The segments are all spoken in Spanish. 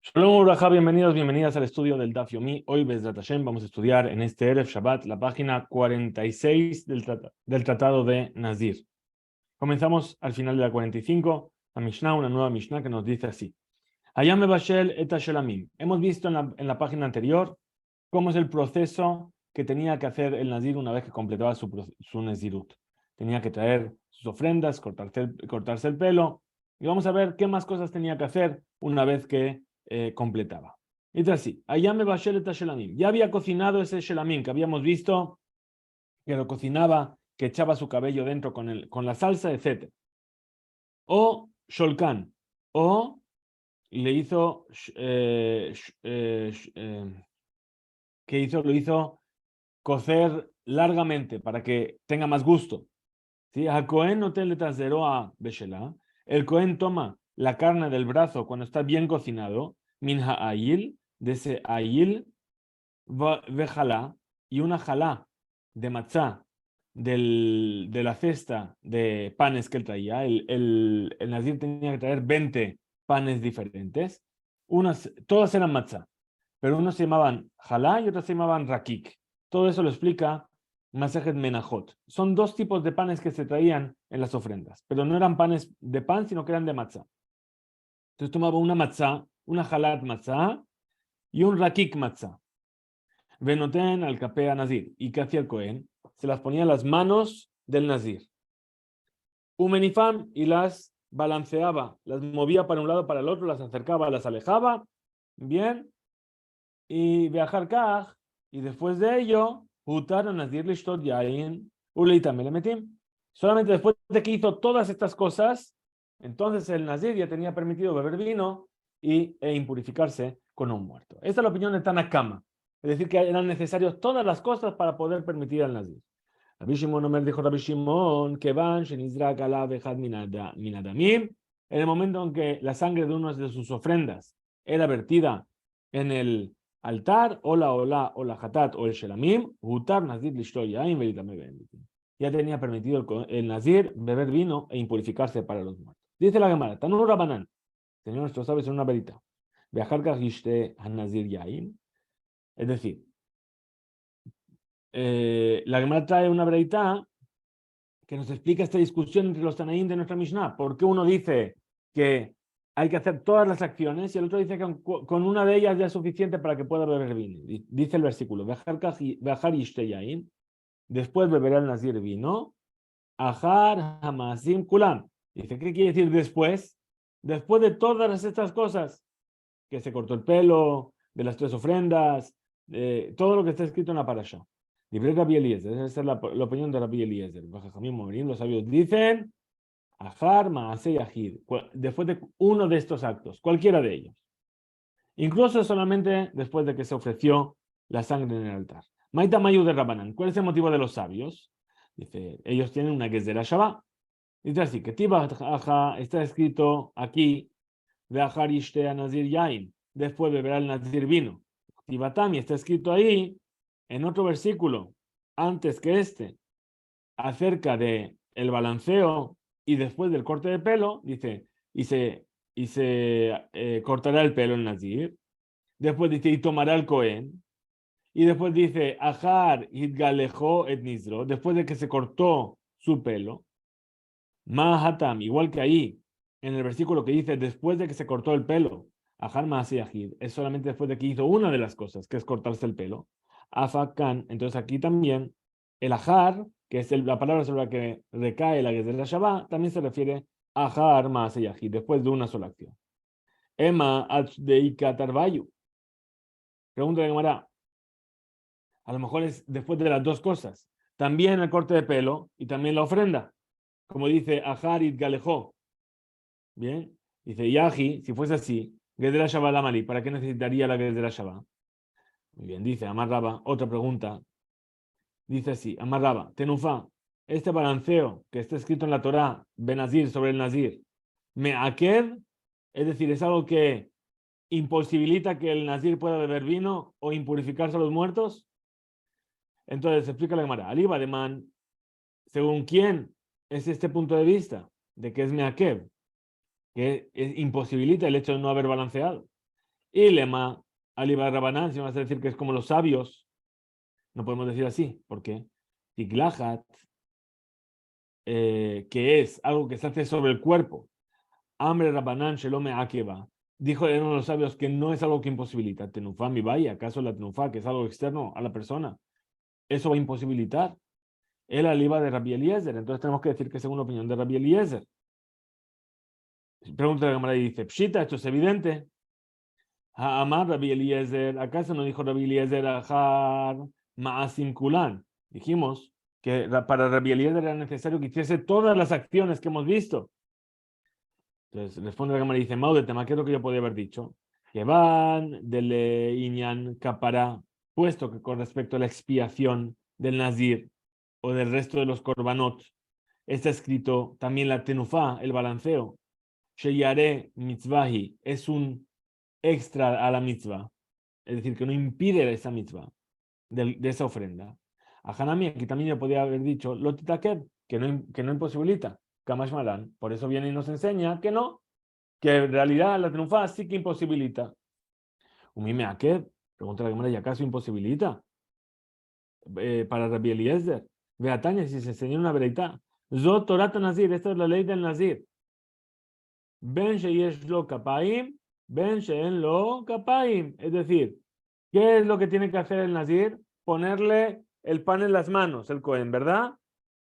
Shalom Uraja, bienvenidos, bienvenidas al estudio del Daf Yomi. Hoy, Bezrat Hashem, vamos a estudiar en este Erev Shabbat la página 46 del Tratado de Nazir. Comenzamos al final de la 45, la Mishnah, una nueva Mishnah que nos dice así. Hayam Mebashel et Hashelamim. Hemos visto en la página anterior cómo es el proceso que tenía que hacer el Nazir una vez que completaba su Nazirut. Tenía que traer sus ofrendas, cortarse el pelo, y vamos a ver qué más cosas tenía que hacer una vez que completaba. Y dice así, Hayam Mebashel et Hashelamim. Ya había cocinado ese Shelamim que habíamos visto, que lo cocinaba, que echaba su cabello dentro con la salsa, etc. O Sholkan, o le hizo, ¿qué hizo? Lo hizo cocer largamente para que tenga más gusto. ¿Sí? A Cohen no te le trasderó a Beshelá. El Cohen toma la carne del brazo cuando está bien cocinado, minha ayil, de ese ayil, vejalá, y una jalá de matzá de la cesta de panes que él traía. El nazir tenía que traer 20 panes diferentes. Todas eran matzá, pero unos se llamaban jalá y otros se llamaban rakik. Todo eso lo explica Masejet Menachot. Son dos tipos de panes que se traían en las ofrendas, pero no eran panes de pan, sino que eran de matzá. Entonces tomaba una matzá, una jalat matzá y un rakik matzá. Venoten al capea nazir. ¿Y qué hacía el Cohen? Se las ponía en las manos del nazir. Umenifam, y las balanceaba, las movía para un lado, para el otro, las acercaba, las alejaba. Bien. Y viajar kaj, y después de ello, Hutar Nazir Lishtot Yain Uleitam Elemetim. Solamente después de que hizo todas estas cosas, entonces el Nazir ya tenía permitido beber vino e impurificarse con un muerto. Esta es la opinión de Tanakama. Es decir, que eran necesarias todas las cosas para poder permitir al Nazir. Rabbi Shimon Omer dijo Rabbi Shimon que van Shenizrak Alav Echad Minadamim. En el momento en que la sangre de una de sus ofrendas era vertida en el altar, o la hatat, o el shelamim, hutar nazir lishto yain veritame benditim. Ya tenía permitido el nazir beber vino e impurificarse para los muertos. Dice la Gemara, Tanur Rabanan, Señor nuestro sabes en una verita, viajar kajiste han nazir yain, es decir, la Gemara trae una verita que nos explica esta discusión entre los Tanaín de nuestra Mishnah. ¿Por qué uno dice que hay que hacer todas las acciones y el otro dice que con una de ellas ya es suficiente para que pueda beber vino? Dice el versículo, después beberá el nazir vino, ajar hamasim kulam. Dice, ¿qué quiere decir después? Después de todas estas cosas, que se cortó el pelo, de las 3 ofrendas, todo lo que está escrito en la parasha. Rabbi Eliezer, esa es la opinión de Rabbi Eliezer. Los sabios dicen, ajar maase yahid, después de uno de estos actos, cualquiera de ellos. Incluso solamente después de que se ofreció la sangre en el altar. Maita Mayu de Rabanan, ¿cuál es el motivo de los sabios? Dice, ellos tienen una Gezerah Shabbat. Dice así, que Tiba está escrito aquí, de ajar ishte a nazir yain, después beberá el nazir vino. Tibatami está escrito ahí, en otro versículo, antes que este, acerca de el balanceo y después del corte de pelo, dice, y se cortará el pelo el nazir. Después dice, y tomará el Cohen. Y después dice, ajar itgalejó et nizro, después de que se cortó su pelo. Mahatam, igual que ahí, en el versículo que dice, después de que se cortó el pelo, ajar maasiyahid, es solamente después de que hizo una de las cosas, que es cortarse el pelo. Afakan, entonces aquí también, el ajar, que es la palabra sobre la que recae la Gezerah Shabbat, también se refiere a ajar maasiyahid, después de una sola acción. Ema achdeika tarbayu. Pregunta de Gemara. A lo mejor es después de las dos cosas. También el corte de pelo y también la ofrenda. Como dice Aharit Galejó. Bien. Dice Yahi, si fuese así, Gezerah Shabbat Lamali, ¿para qué necesitaría la Gezerah Shabbat? Muy bien, dice Amar Raba, otra pregunta. Dice así, Amar Raba, Tenufa, este balanceo que está escrito en la Torá, Benazir sobre el Nazir, Me'aked, es decir, es algo que imposibilita que el Nazir pueda beber vino o impurificarse a los muertos. Entonces, explica la Gemara, Aliba de Man, según quién es este punto de vista de que es Me'aked, que imposibilita el hecho de no haber balanceado. Y lema, aliba rabanán, si vas a decir que es como los sabios, no podemos decir así. ¿Por qué? Tiglajat, que es algo que se hace sobre el cuerpo. Hambre rabanán shelome akeba. Dijo uno de los sabios que no es algo que imposibilita. Tenufá mi vaya, ¿acaso la tenufá, que es algo externo a la persona, eso va a imposibilitar? El aliba de Rabbi Eliezer. Entonces tenemos que decir que según la opinión de Rabbi Eliezer. Pregunta la cámara y dice, Pshita, esto es evidente. Amar Rabbi Eliezer, ¿acaso no dijo Rabbi Eliezer Ajar Maasim Kulan? Dijimos que para Rabbi Eliezer era necesario que hiciese todas las acciones que hemos visto. Entonces responde la cámara y dice, Mau de tema, ¿qué es lo que yo podía haber dicho? Que van del Inyan Kapara, puesto que con respecto a la expiación del Nazir o del resto de los Korbanot, está escrito también la Tenufá, el balanceo. Sheyare Mitzvahi es un extra a la mitzvah, es decir, que no impide esa mitzvah de esa ofrenda. A Hanami aquí también yo podía haber dicho lo titakeb, que no imposibilita. Kamash Malan, por eso viene y nos enseña que no, que en realidad la triunfa sí que imposibilita. Umime Akeb, pregunta la Gemara, ¿y acaso imposibilita? Para Rabbi Eliezer, Beataña, si se enseñó una veredad, Zot Torat Nazir, esta es la ley del Nazir. Ben sheyesh lo kapaim, ben sheen lo kapaim. Es decir, ¿qué es lo que tiene que hacer el Nazir? Ponerle el pan en las manos, el Cohen, ¿verdad?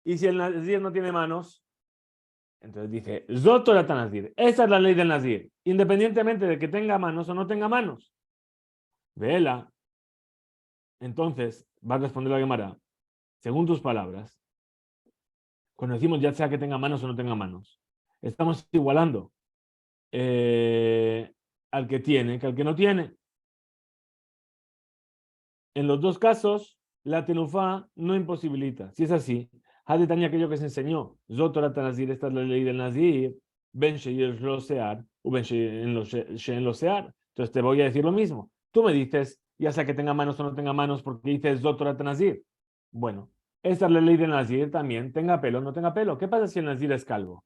Y si el Nazir no tiene manos, entonces dice, Zot Torat Nazir. Esa es la ley del Nazir, independientemente de que tenga manos o no tenga manos. Vela. Entonces, va a responder la Gemara, según tus palabras, cuando decimos ya sea que tenga manos o no tenga manos, estamos igualando al que tiene que al que no tiene. En los dos casos, la tenufá no imposibilita. Si es así, Hadetaña aquello que se enseñó, Zotorat Nazir, esta es la ley del Nazir, Ben Sheyesh lo Sear, u Ben Sheyen lo Sear. Entonces te voy a decir lo mismo. Tú me dices, ya sea que tenga manos o no tenga manos, porque dices Zotorat Nazir. Bueno, esta es la ley del Nazir también, tenga pelo o no tenga pelo. ¿Qué pasa si el Nazir es calvo?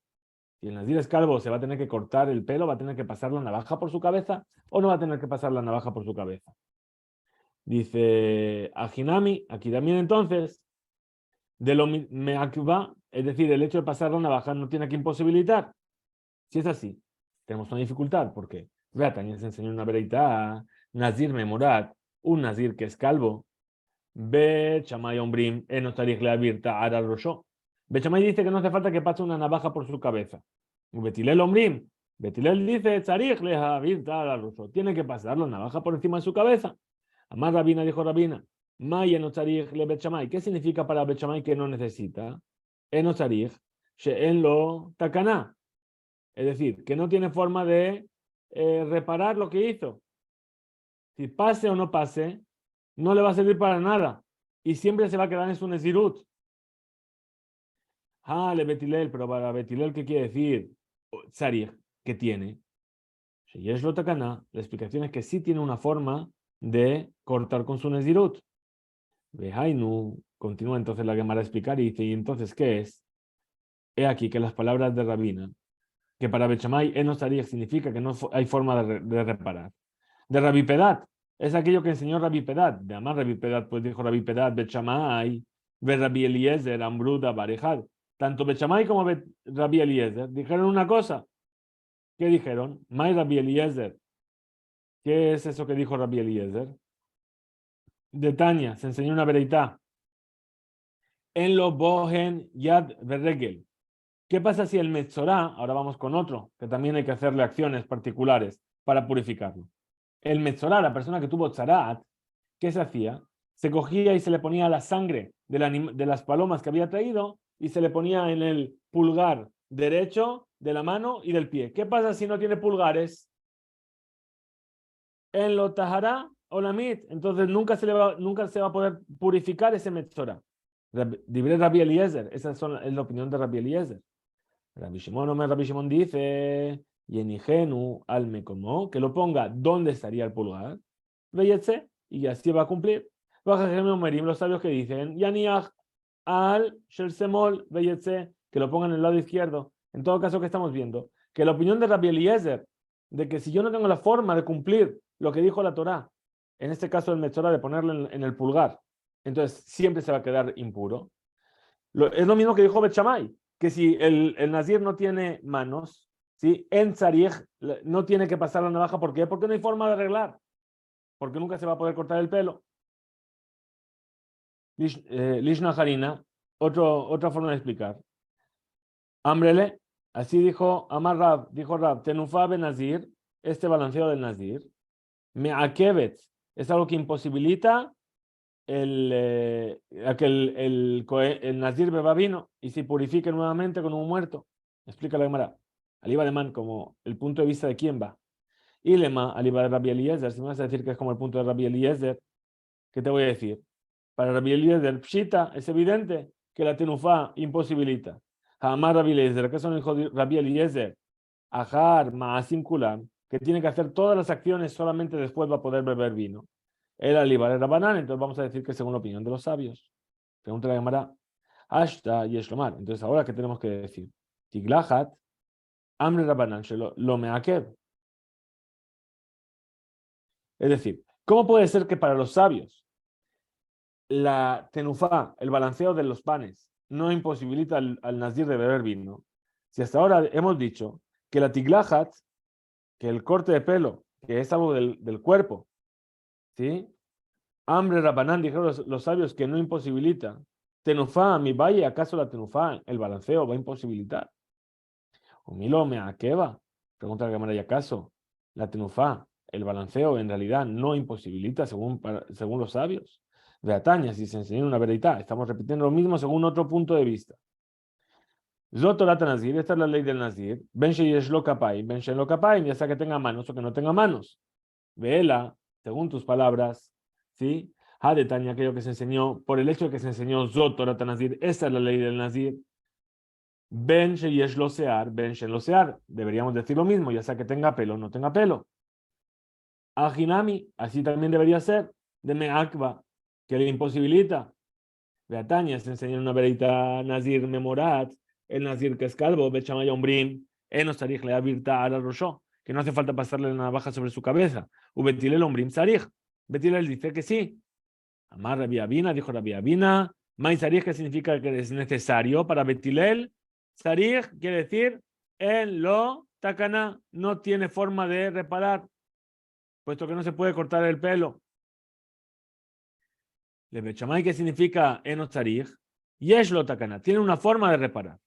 Si el Nazir es calvo, ¿se va a tener que cortar el pelo? ¿Va a tener que pasar la navaja por su cabeza? ¿O no va a tener que pasar la navaja por su cabeza? Dice Ajinami, aquí también entonces, de lo meakva, es decir, el hecho de pasar la navaja no tiene que imposibilitar. Si es así, tenemos una dificultad, porque vea, también se enseñó una vereita, Nazir memorat, un Nazir que es calvo, Be Chamay Ombrim, Enotarich Leavirta Ara Rosho. Be Chamay dice que no hace falta que pase una navaja por su cabeza. Betilel Ombrim, Betilel dice, Tzarich Leavirta Ara Rosho, tiene que pasar la navaja por encima de su cabeza. Amar Rabina dijo Rabina, Maya no tzarich le bechamay. ¿Qué significa para bechamay que no necesita? Eno tzarich, she'en lo takana. Es decir, que no tiene forma de reparar lo que hizo. Si pase o no pase, no le va a servir para nada. Y siempre se va a quedar en su nezirut. Le betilel, pero para betilel, ¿qué quiere decir? Tzarich, que tiene. Sheyesh lo takana. La explicación es que sí tiene una forma de cortar con su nezirut. Vehainu, continúa entonces la Gemara a explicar y dice, ¿y entonces qué es? He aquí que las palabras de Rabina, que para Bechamay Enosarich significa que no hay forma de reparar. De Rabbi Pedat, es aquello que enseñó Rabbi Pedat. De amar Rabbi Pedat, pues dijo Rabbi Pedat, Bechamay, ve Rabbi Eliezer, Ambruda, Barejad. Tanto Bechamay como Rabbi Eliezer dijeron una cosa. ¿Qué dijeron? May Rabbi Eliezer. ¿Qué es eso que dijo Rabbi Eliezer? De Tania, se enseñó una vereitá. En lo bohen yad verregel. ¿Qué pasa si el metzorá, ahora vamos con otro, que también hay que hacerle acciones particulares para purificarlo? El metzorá, la persona que tuvo tzarat, ¿qué se hacía? Se cogía y se le ponía la sangre de las palomas que había traído y se le ponía en el pulgar derecho de la mano y del pie. ¿Qué pasa si no tiene pulgares? En lo tahará o la mit, entonces nunca se va a poder purificar ese metzorá. Dibre Rabbi Eliezer, esa es la opinión de Rabbi Eliezer. Rabbi Shimon dice, Yenigenu al mekomó, que lo ponga donde estaría el pulgar, veyetse, y así va a cumplir. Los sabios que dicen, Yaniach al shelsemol, veyetse, que lo pongan en el lado izquierdo. En todo caso, ¿qué estamos viendo? Que la opinión de Rabbi Eliezer, de que si yo no tengo la forma de cumplir lo que dijo la Torá. En este caso, el Metzorah de ponerlo en el pulgar. Entonces, siempre se va a quedar impuro. Es lo mismo que dijo Bet Shammai, que si el Nazir no tiene manos, ¿sí? En Tzarich no tiene que pasar la navaja. ¿Por qué? Porque no hay forma de arreglar. Porque nunca se va a poder cortar el pelo. Lishna Harina, otra forma de explicar. Ambrele, así dijo Amar Rab, dijo Rab, Tenufá ben Nazir, este balanceo del Nazir, Me'akevet, es algo que imposibilita a que el Nazir beba vino y se purifique nuevamente con un muerto. Explica la Gemara. Aliba de Man, como el punto de vista de quién va. Y Lema, Aliba de Rabbi Eliezer, si me vas a decir que es como el punto de Rabbi Eliezer, ¿qué te voy a decir? Para Rabbi Eliezer, Pshita, es evidente que la tenufá imposibilita. Jamás Rabbi Eliezer, que son hijo de Rabbi Eliezer, Ajar, Maasim Kulam, que tiene que hacer todas las acciones, solamente después va a poder beber vino. El alibar era banana, entonces vamos a decir que según la opinión de los sabios. Pregunta la Gemara. Ashta y Eshlomar. Entonces, ahora, ¿qué tenemos que decir? Tiglachat, Amre Rabanan, lo meakev. Es decir, ¿cómo puede ser que para los sabios la tenufá, el balanceo de los panes, no imposibilita al nazir de beber vino? Si hasta ahora hemos dicho que la tiglachat, que el corte de pelo, que es algo del cuerpo, ¿sí? Ambre Rabanán, dijeron los sabios que no imposibilita. Tenufá, mi valle, ¿acaso la tenufá, el balanceo, va a imposibilitar? Humilo me aqueva. Pregunta la cámara, ¿y acaso la tenufá, el balanceo, en realidad no imposibilita según los sabios? Beataña, si se enseña una verdad, estamos repitiendo lo mismo según otro punto de vista. Zotorata Nazir, esta es la ley del Nazir. Ben Sheyeshlo Kapai, Ben Sheyeshlo Kapai, ya sea que tenga manos o que no tenga manos. Vela, según tus palabras, ¿sí? Hadetaña, aquello que se enseñó, por el hecho de que se enseñó Zotorata Nazir, esta es la ley del Nazir. Ben Sheyeshlo Sear, Ben Sheyeshlo Sear, deberíamos decir lo mismo, ya sea que tenga pelo o no tenga pelo. Ajinami, así también debería ser. De Meakba, que le imposibilita. Beataña, se enseña una verita Nazir Memorat, el Nazir que es calvo, Bechamaya Umbrim, Enos Sarich le abierta a la Rosho, que no hace falta pasarle la navaja sobre su cabeza. Ubetilel Umbrim Sarich. Betilel dice que sí. Amar Rabbi Abina, dijo Rabbi Abina. Mai Sarich, que significa que es necesario para Betilel. Sarich quiere decir en lo takana, no tiene forma de reparar, puesto que no se puede cortar el pelo. Le Bechamay, que significa Enos Sarich. Yesh lo takana, tiene una forma de reparar.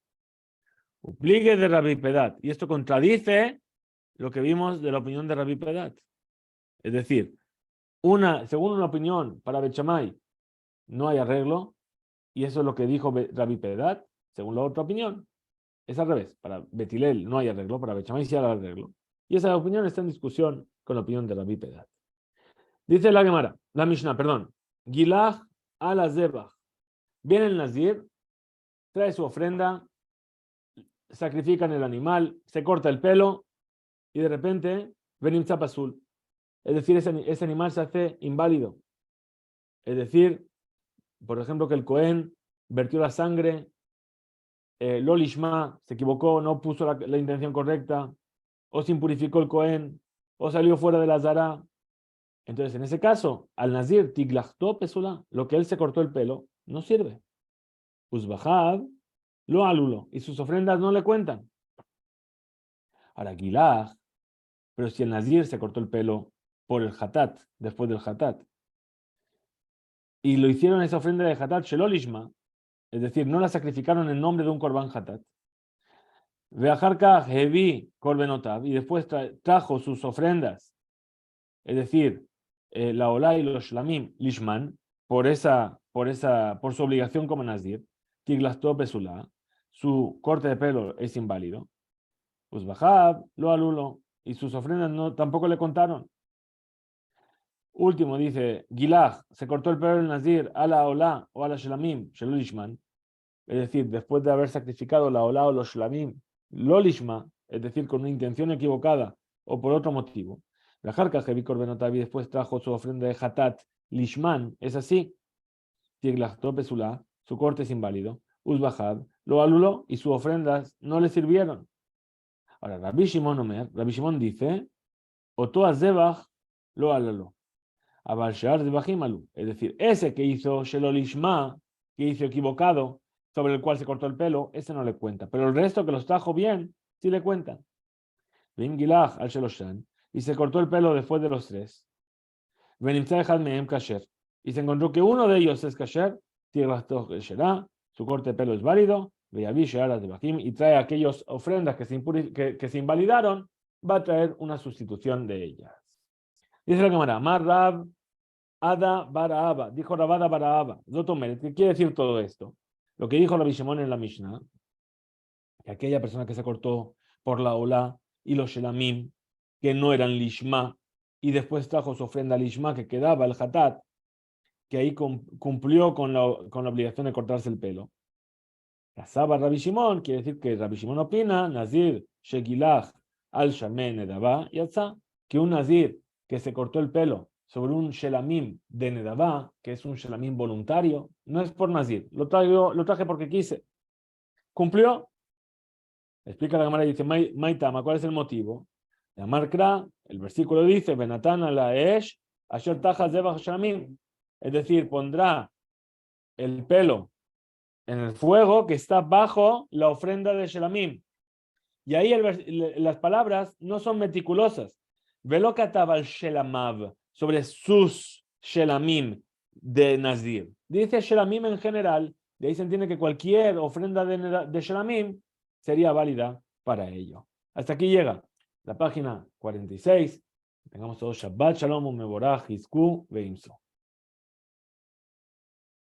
Upligue de Rabbi Pedat. Y esto contradice lo que vimos de la opinión de Rabbi Pedat. Es decir, según una opinión para Bet Shammai no hay arreglo, y eso es lo que dijo Rabbi Pedat, según la otra opinión. Es al revés, para Betilel no hay arreglo, para Bet Shammai sí hay arreglo. Y esa opinión está en discusión con la opinión de Rabbi Pedat. Dice la Gemara, la Mishnah, perdón. Gilach ala Zebach. Viene el Nazir, trae su ofrenda, sacrifican el animal, se corta el pelo y de repente venim azul. Es decir, ese animal se hace inválido. Es decir, por ejemplo, que el Cohen vertió la sangre, Lolishma se equivocó, no puso la intención correcta, o se impurificó el Cohen, o salió fuera de la Zara. Entonces, en ese caso, al Nazir, Tiglachto Pesula, lo que él se cortó el pelo, no sirve. Uzbahad, lo alulo, y sus ofrendas no le cuentan. Ahora, Gilach, pero si el Nazir se cortó el pelo por el Hatat, después del Hatat, y lo hicieron esa ofrenda de Hatat Shelolishma, es decir, no la sacrificaron en nombre de un Korban Hatat. Veajarka Hevi Korbenotav, y después trajo sus ofrendas, es decir, la Olá y los Shlamim Lishman, por su obligación como Nazir, Tiglasto Pesula, su corte de pelo es inválido. Pues Bajab, lo alulo, y sus ofrendas tampoco le contaron. Último, dice, Gilach, se cortó el pelo del Nazir a la Olá o a la Shlamim, Shelolishman, es decir, después de haber sacrificado la Olá o los Shlamim, Lolishma, es decir, con una intención equivocada o por otro motivo. La Jarka Jevi Korbenotavi después trajo su ofrenda de Hatat Lishman, es así. Tiglach Topesula, su corte es inválido. Uzbahad lo aluló y sus ofrendas no le sirvieron. Ahora, Rabbi Shimon dice, Otoa Zebach lo alalo. Abal shear de bajimalu. Es decir, ese que hizo shelolishma, que hizo equivocado, sobre el cual se cortó el pelo, ese no le cuenta. Pero el resto que los trajo bien, sí le cuentan. Vim gilach al sheloshan. Y se cortó el pelo después de los 3. Venimtza echad mehem kasher. Y se encontró que uno de ellos es kasher, su corte de pelo es válido, y trae aquellas ofrendas que se invalidaron, va a traer una sustitución de ellas. Dice la cámara, Mar Rab Ada Baraaba, dijo Rabada Baraaba, Zotomer, ¿qué quiere decir todo esto? Lo que dijo Rabbi Shimon en la Mishnah, que aquella persona que se cortó por la Ola y los Shelamim, que no eran Lishma, y después trajo su ofrenda Lishma que quedaba, el Hatat, que ahí cumplió con la obligación de cortarse el pelo. Casaba Rabbi Shimon, quiere decir que Rabbi Shimon opina, Nazir Shegilach al Shameh Nedavá, Yatza, que un Nazir que se cortó el pelo sobre un Shelamim de Nedavá, que es un Shelamim voluntario, no es por Nazir, lo traje porque quise. ¿Cumplió? Explica la cámara y dice, Maitama, ¿cuál es el motivo? La marca, el versículo dice, Benatana la Esh, Asher Tajas Debach Shelamim. Es decir, pondrá el pelo en el fuego que está bajo la ofrenda de Shelamim. Y ahí las palabras no son meticulosas. Velo katabal Shelamav, sobre sus Shelamim de Nazir. Dice Shelamim en general, de ahí se entiende que cualquier ofrenda de Shelamim sería válida para ello. Hasta aquí llega la página 46. Tengamos todos Shabbat Shalom, Mevorach, Hizku, Veimso.